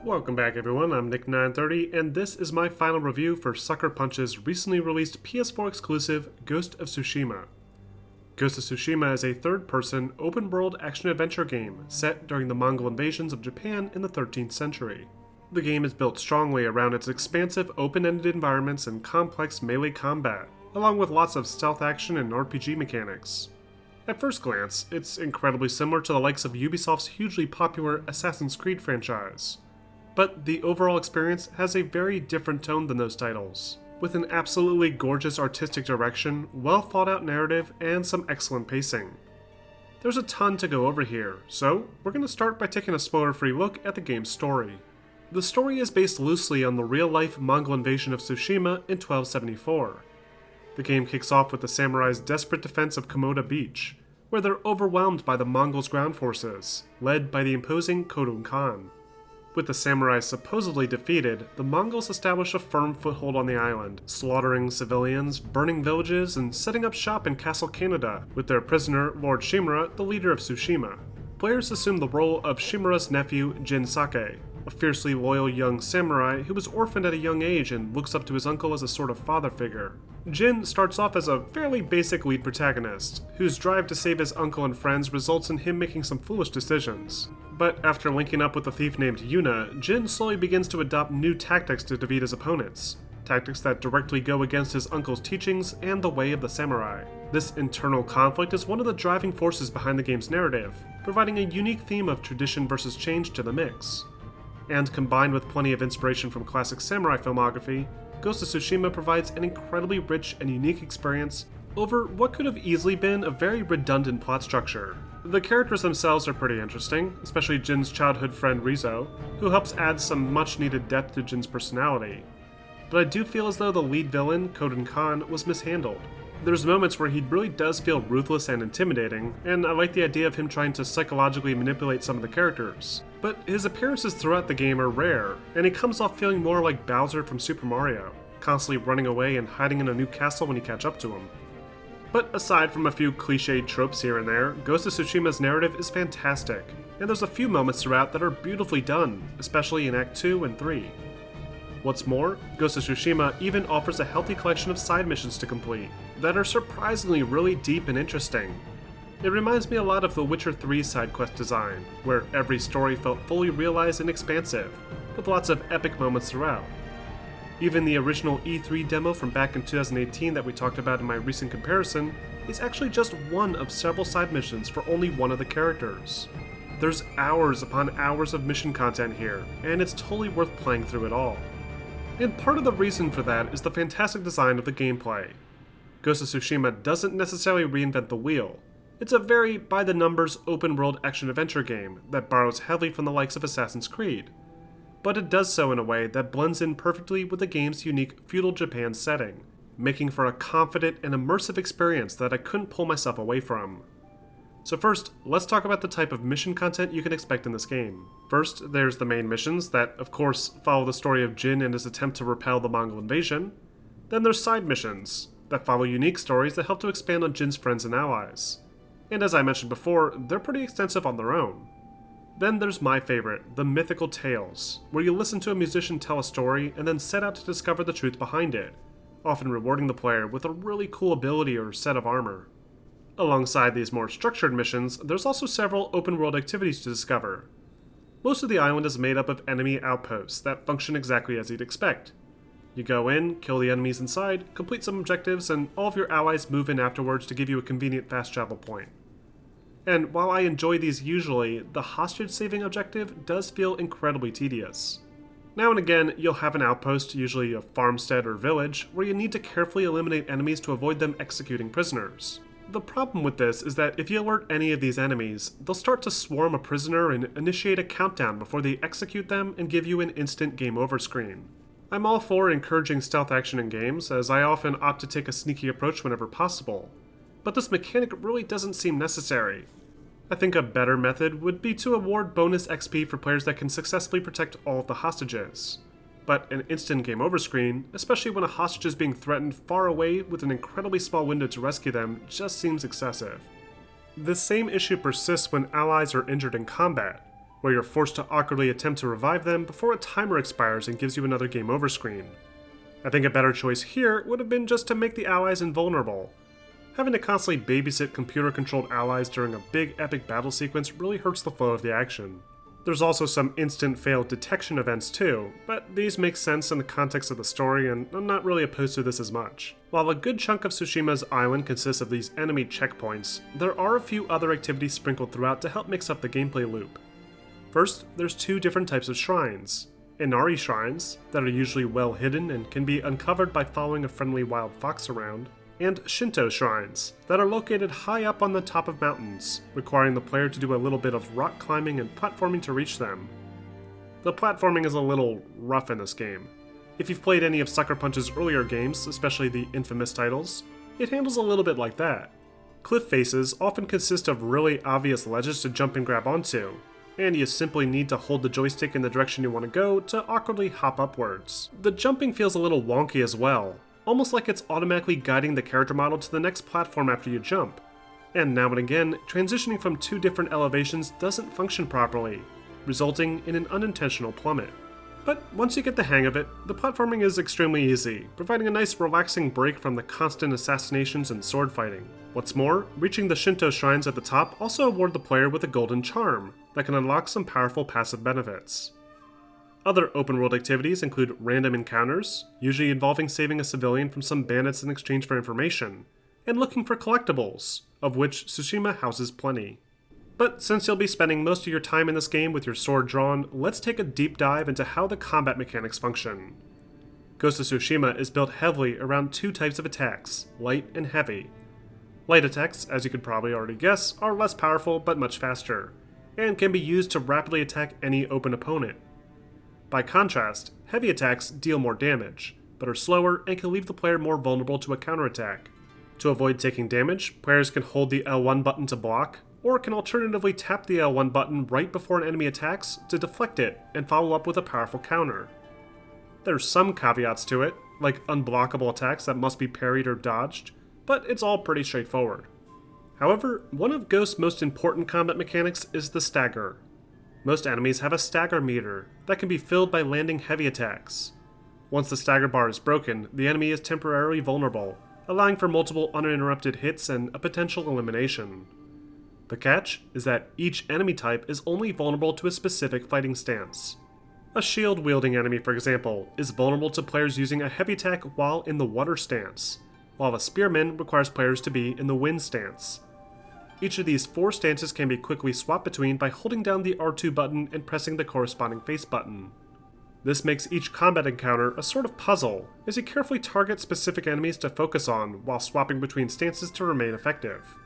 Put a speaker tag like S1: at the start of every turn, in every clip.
S1: Welcome back everyone, I'm Nick930 and this is my final review for Sucker Punch's recently released PS4 exclusive Ghost of Tsushima. Ghost of Tsushima is a third-person, open-world action-adventure game set during the Mongol invasions of Japan in the 13th century. The game is built strongly around its expansive open-ended environments and complex melee combat, along with lots of stealth action and RPG mechanics. At first glance, it's incredibly similar to the likes of Ubisoft's hugely popular Assassin's Creed franchise. But the overall experience has a very different tone than those titles, with an absolutely gorgeous artistic direction, well thought out narrative, and some excellent pacing. There's a ton to go over here, so we're going to start by taking a spoiler-free look at the game's story. The story is based loosely on the real-life Mongol invasion of Tsushima in 1274. The game kicks off with the samurai's desperate defense of Komoda Beach, where they're overwhelmed by the Mongols' ground forces, led by the imposing Khodun Khan. With the samurai supposedly defeated, the Mongols establish a firm foothold on the island, slaughtering civilians, burning villages, and setting up shop in Castle Canada, with their prisoner, Lord Shimura, the leader of Tsushima. Players assume the role of Shimura's nephew, Jin Sake, a fiercely loyal young samurai who was orphaned at a young age and looks up to his uncle as a sort of father figure. Jin starts off as a fairly basic lead protagonist, whose drive to save his uncle and friends results in him making some foolish decisions. But after linking up with a thief named Yuna, Jin slowly begins to adopt new tactics to defeat his opponents. Tactics that directly go against his uncle's teachings and the way of the samurai. This internal conflict is one of the driving forces behind the game's narrative, providing a unique theme of tradition versus change to the mix. And combined with plenty of inspiration from classic samurai filmography, Ghost of Tsushima provides an incredibly rich and unique experience over what could have easily been a very redundant plot structure. The characters themselves are pretty interesting, especially Jin's childhood friend Rizo, who helps add some much needed depth to Jin's personality. But I do feel as though the lead villain, Khodun Khan, was mishandled. There's moments where he really does feel ruthless and intimidating, and I like the idea of him trying to psychologically manipulate some of the characters. But his appearances throughout the game are rare, and he comes off feeling more like Bowser from Super Mario, constantly running away and hiding in a new castle when you catch up to him. But aside from a few cliched tropes here and there, Ghost of Tsushima's narrative is fantastic, and there's a few moments throughout that are beautifully done, especially in Act 2 and 3. What's more, Ghost of Tsushima even offers a healthy collection of side missions to complete, that are surprisingly really deep and interesting. It reminds me a lot of The Witcher 3's side quest design, where every story felt fully realized and expansive, with lots of epic moments throughout. Even the original E3 demo from back in 2018 that we talked about in my recent comparison is actually just one of several side missions for only one of the characters. There's hours upon hours of mission content here, and it's totally worth playing through it all. And part of the reason for that is the fantastic design of the gameplay. Ghost of Tsushima doesn't necessarily reinvent the wheel. It's a very by-the-numbers open-world action-adventure game that borrows heavily from the likes of Assassin's Creed. But it does so in a way that blends in perfectly with the game's unique feudal Japan setting, making for a confident and immersive experience that I couldn't pull myself away from. So first, let's talk about the type of mission content you can expect in this game. First, there's the main missions that, of course, follow the story of Jin and his attempt to repel the Mongol invasion. Then there's side missions that follow unique stories that help to expand on Jin's friends and allies. And as I mentioned before, they're pretty extensive on their own. Then there's my favorite, the mythical tales, where you listen to a musician tell a story and then set out to discover the truth behind it, often rewarding the player with a really cool ability or set of armor. Alongside these more structured missions, there's also several open-world activities to discover. Most of the island is made up of enemy outposts that function exactly as you'd expect. You go in, kill the enemies inside, complete some objectives, and all of your allies move in afterwards to give you a convenient fast travel point. And while I enjoy these usually, the hostage-saving objective does feel incredibly tedious. Now and again, you'll have an outpost, usually a farmstead or village, where you need to carefully eliminate enemies to avoid them executing prisoners. The problem with this is that if you alert any of these enemies, they'll start to swarm a prisoner and initiate a countdown before they execute them and give you an instant game over screen. I'm all for encouraging stealth action in games, as I often opt to take a sneaky approach whenever possible. But this mechanic really doesn't seem necessary. I think a better method would be to award bonus XP for players that can successfully protect all of the hostages. But an instant game over screen, especially when a hostage is being threatened far away with an incredibly small window to rescue them, just seems excessive. This same issue persists when allies are injured in combat. where you're forced to awkwardly attempt to revive them before a timer expires and gives you another game over screen. I think a better choice here would have been just to make the allies invulnerable. Having to constantly babysit computer-controlled allies during a big epic battle sequence really hurts the flow of the action. There's also some instant fail detection events too, but these make sense in the context of the story and I'm not really opposed to this as much. While a good chunk of Tsushima's island consists of these enemy checkpoints, there are a few other activities sprinkled throughout to help mix up the gameplay loop. First, there's two different types of shrines. Inari shrines, that are usually well hidden and can be uncovered by following a friendly wild fox around, and Shinto shrines, that are located high up on the top of mountains, requiring the player to do a little bit of rock climbing and platforming to reach them. The platforming is a little rough in this game. If you've played any of Sucker Punch's earlier games, especially the infamous titles, it handles a little bit like that. Cliff faces often consist of really obvious ledges to jump and grab onto, and you simply need to hold the joystick in the direction you want to go to awkwardly hop upwards. The jumping feels a little wonky as well, almost like it's automatically guiding the character model to the next platform after you jump. And now and again, transitioning from two different elevations doesn't function properly, resulting in an unintentional plummet. But once you get the hang of it, the platforming is extremely easy, providing a nice relaxing break from the constant assassinations and sword fighting. What's more, reaching the Shinto shrines at the top also award the player with a golden charm that can unlock some powerful passive benefits. Other open-world activities include random encounters, usually involving saving a civilian from some bandits in exchange for information, and looking for collectibles, of which Tsushima houses plenty. But since you'll be spending most of your time in this game with your sword drawn, let's take a deep dive into how the combat mechanics function. Ghost of Tsushima is built heavily around two types of attacks, light and heavy. Light attacks, as you could probably already guess, are less powerful but much faster, and can be used to rapidly attack any open opponent. By contrast, heavy attacks deal more damage, but are slower and can leave the player more vulnerable to a counterattack. To avoid taking damage, players can hold the L1 button to block, or can alternatively tap the L1 button right before an enemy attacks to deflect it and follow up with a powerful counter. There's some caveats to it, like unblockable attacks that must be parried or dodged, but it's all pretty straightforward. However, one of Ghost's most important combat mechanics is the stagger. Most enemies have a stagger meter that can be filled by landing heavy attacks. Once the stagger bar is broken, the enemy is temporarily vulnerable, allowing for multiple uninterrupted hits and a potential elimination. The catch is that each enemy type is only vulnerable to a specific fighting stance. A shield-wielding enemy, for example, is vulnerable to players using a heavy attack while in the water stance, while a spearman requires players to be in the wind stance. Each of these four stances can be quickly swapped between by holding down the R2 button and pressing the corresponding face button. This makes each combat encounter a sort of puzzle, as you carefully target specific enemies to focus on while swapping between stances to remain effective.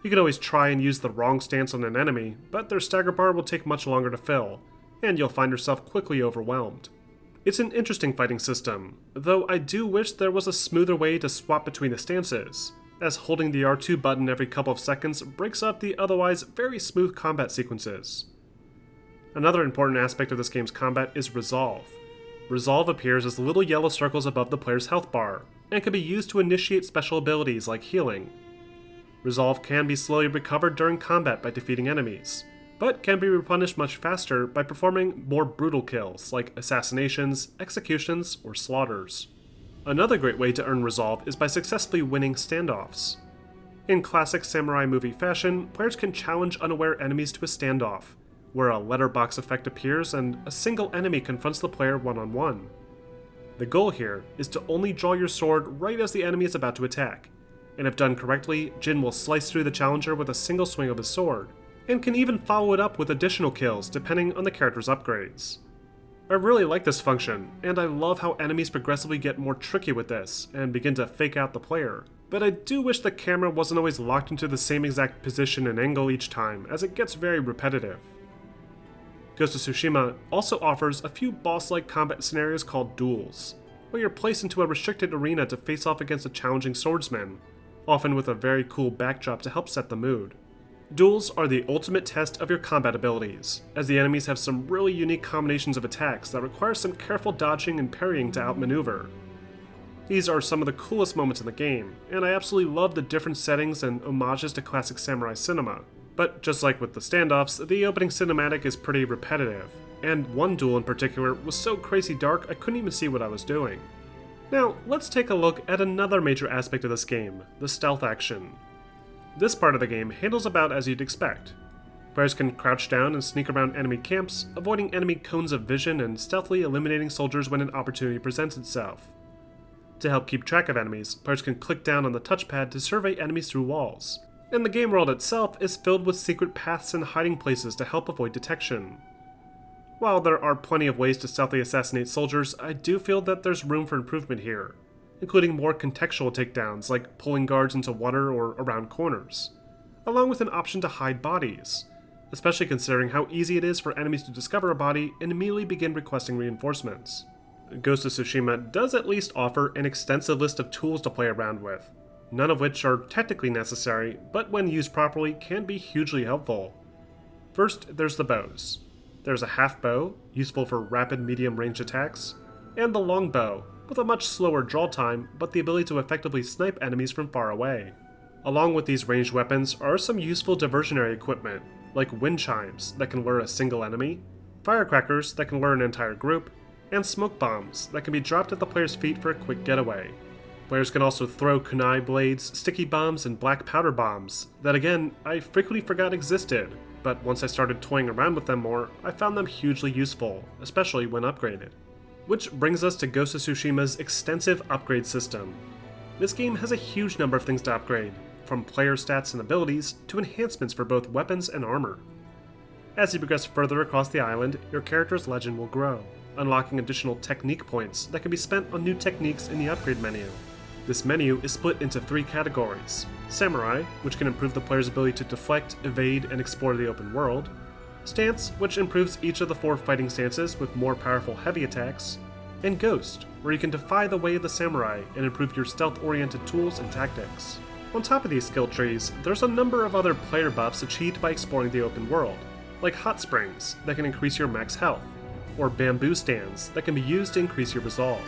S1: You can always try and use the wrong stance on an enemy, but their stagger bar will take much longer to fill, and you'll find yourself quickly overwhelmed. It's an interesting fighting system, though I do wish there was a smoother way to swap between the stances, as holding the R2 button every couple of seconds breaks up the otherwise very smooth combat sequences. Another important aspect of this game's combat is resolve. Resolve appears as little yellow circles above the player's health bar, and can be used to initiate special abilities like healing. Resolve can be slowly recovered during combat by defeating enemies, but can be replenished much faster by performing more brutal kills like assassinations, executions, or slaughters. Another great way to earn resolve is by successfully winning standoffs. In classic samurai movie fashion, players can challenge unaware enemies to a standoff, where a letterbox effect appears and a single enemy confronts the player one-on-one. The goal here is to only draw your sword right as the enemy is about to attack, and if done correctly, Jin will slice through the challenger with a single swing of his sword, and can even follow it up with additional kills depending on the character's upgrades. I really like this function, and I love how enemies progressively get more tricky with this and begin to fake out the player, but I do wish the camera wasn't always locked into the same exact position and angle each time, as it gets very repetitive. Ghost of Tsushima also offers a few boss-like combat scenarios called duels, where you're placed into a restricted arena to face off against a challenging swordsman, often with a very cool backdrop to help set the mood. Duels are the ultimate test of your combat abilities, as the enemies have some really unique combinations of attacks that require some careful dodging and parrying to outmaneuver. These are some of the coolest moments in the game, and I absolutely love the different settings and homages to classic samurai cinema, But just like with the standoffs, the opening cinematic is pretty repetitive, and one duel in particular was so crazy dark I couldn't even see what I was doing. Now, let's take a look at another major aspect of this game, the stealth action. This part of the game handles about as you'd expect. Players can crouch down and sneak around enemy camps, avoiding enemy cones of vision and stealthily eliminating soldiers when an opportunity presents itself. To help keep track of enemies, players can click down on the touchpad to survey enemies through walls, and the game world itself is filled with secret paths and hiding places to help avoid detection. While there are plenty of ways to stealthily assassinate soldiers, I do feel that there's room for improvement here, including more contextual takedowns like pulling guards into water or around corners, along with an option to hide bodies, especially considering how easy it is for enemies to discover a body and immediately begin requesting reinforcements. Ghost of Tsushima does at least offer an extensive list of tools to play around with, none of which are technically necessary, but when used properly can be hugely helpful. First, there's the bows. There's a half bow, useful for rapid medium-range attacks, and the long bow, with a much slower draw time, but the ability to effectively snipe enemies from far away. Along with these ranged weapons are some useful diversionary equipment, like wind chimes that can lure a single enemy, firecrackers that can lure an entire group, and smoke bombs that can be dropped at the player's feet for a quick getaway. Players can also throw kunai blades, sticky bombs, and black powder bombs that, again, I frequently forgot existed, but once I started toying around with them more, I found them hugely useful, especially when upgraded. Which brings us to Ghost of Tsushima's extensive upgrade system. This game has a huge number of things to upgrade, from player stats and abilities to enhancements for both weapons and armor. As you progress further across the island, your character's legend will grow, unlocking additional technique points that can be spent on new techniques in the upgrade menu. This menu is split into 3 categories: Samurai, which can improve the player's ability to deflect, evade, and explore the open world; Stance, which improves each of the 4 fighting stances with more powerful heavy attacks; and Ghost, where you can defy the way of the samurai and improve your stealth-oriented tools and tactics. On top of these skill trees, there's a number of other player buffs achieved by exploring the open world, like hot springs that can increase your max health, or bamboo stands that can be used to increase your resolve.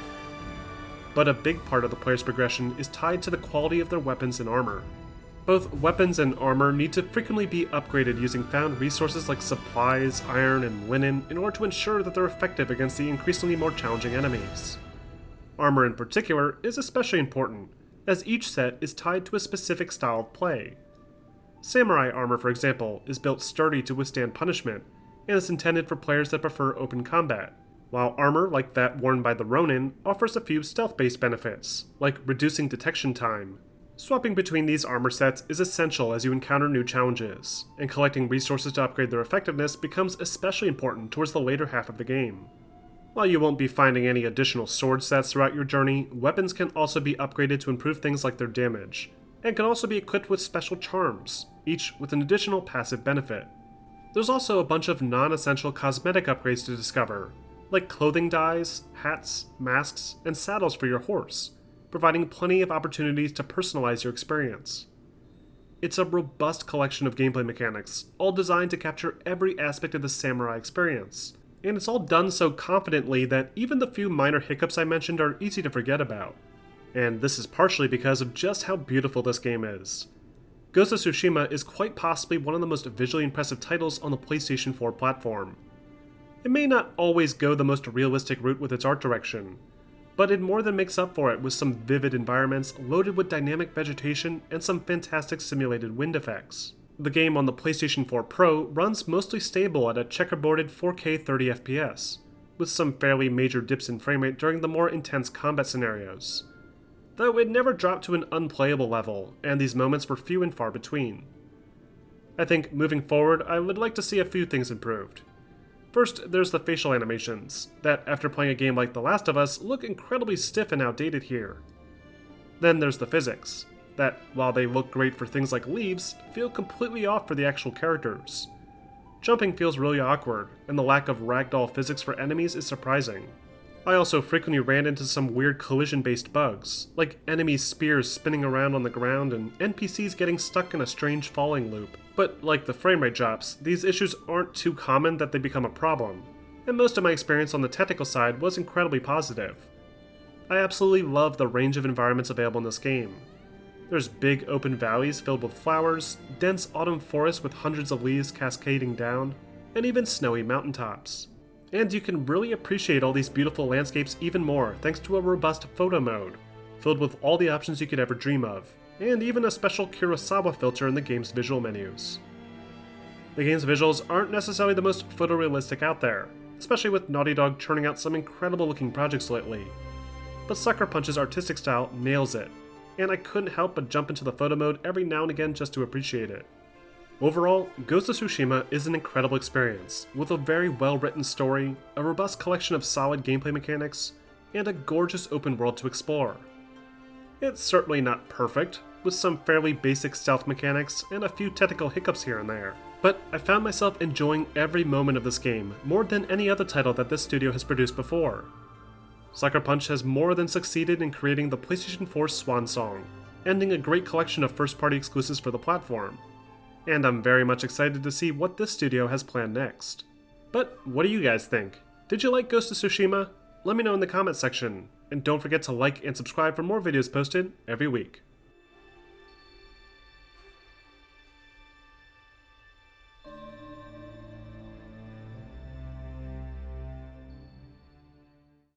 S1: But a big part of the player's progression is tied to the quality of their weapons and armor. Both weapons and armor need to frequently be upgraded using found resources like supplies, iron, and linen in order to ensure that they're effective against the increasingly more challenging enemies. Armor in particular is especially important, as each set is tied to a specific style of play. Samurai armor, for example, is built sturdy to withstand punishment, and is intended for players that prefer open combat, while armor like that worn by the Ronin offers a few stealth-based benefits, like reducing detection time. Swapping between these armor sets is essential as you encounter new challenges, and collecting resources to upgrade their effectiveness becomes especially important towards the later half of the game. While you won't be finding any additional sword sets throughout your journey, weapons can also be upgraded to improve things like their damage, and can also be equipped with special charms, each with an additional passive benefit. There's also a bunch of non-essential cosmetic upgrades to discover, like clothing dyes, hats, masks, and saddles for your horse, providing plenty of opportunities to personalize your experience. It's a robust collection of gameplay mechanics, all designed to capture every aspect of the samurai experience, and it's all done so confidently that even the few minor hiccups I mentioned are easy to forget about. And this is partially because of just how beautiful this game is. Ghost of Tsushima is quite possibly one of the most visually impressive titles on the PlayStation 4 platform. It may not always go the most realistic route with its art direction, but it more than makes up for it with some vivid environments loaded with dynamic vegetation and some fantastic simulated wind effects. The game on the PlayStation 4 Pro runs mostly stable at a checkerboarded 4K 30 FPS, with some fairly major dips in framerate during the more intense combat scenarios, though it never dropped to an unplayable level, and these moments were few and far between. I think moving forward, I would like to see a few things improved. First, there's the facial animations, that after playing a game like The Last of Us, look incredibly stiff and outdated here. Then there's the physics, that, while they look great for things like leaves, feel completely off for the actual characters. Jumping feels really awkward, and the lack of ragdoll physics for enemies is surprising. I also frequently ran into some weird collision-based bugs, like enemy spears spinning around on the ground and NPCs getting stuck in a strange falling loop. But like the framerate drops, these issues aren't too common that they become a problem, and most of my experience on the technical side was incredibly positive. I absolutely love the range of environments available in this game. There's big open valleys filled with flowers, dense autumn forests with hundreds of leaves cascading down, and even snowy mountaintops. And you can really appreciate all these beautiful landscapes even more thanks to a robust photo mode, filled with all the options you could ever dream of, and even a special Kurosawa filter in the game's visual menus. The game's visuals aren't necessarily the most photorealistic out there, especially with Naughty Dog churning out some incredible looking projects lately. But Sucker Punch's artistic style nails it, and I couldn't help but jump into the photo mode every now and again just to appreciate it. Overall, Ghost of Tsushima is an incredible experience, with a very well written story, a robust collection of solid gameplay mechanics, and a gorgeous open world to explore. It's certainly not perfect, with some fairly basic stealth mechanics and a few technical hiccups here and there, but I found myself enjoying every moment of this game more than any other title that this studio has produced before. Sucker Punch has more than succeeded in creating the PlayStation 4's swan song, ending a great collection of first-party exclusives for the platform. And I'm very much excited to see what this studio has planned next. But what do you guys think? Did you like Ghost of Tsushima? Let me know in the comments section, and don't forget to like and subscribe for more videos posted every week.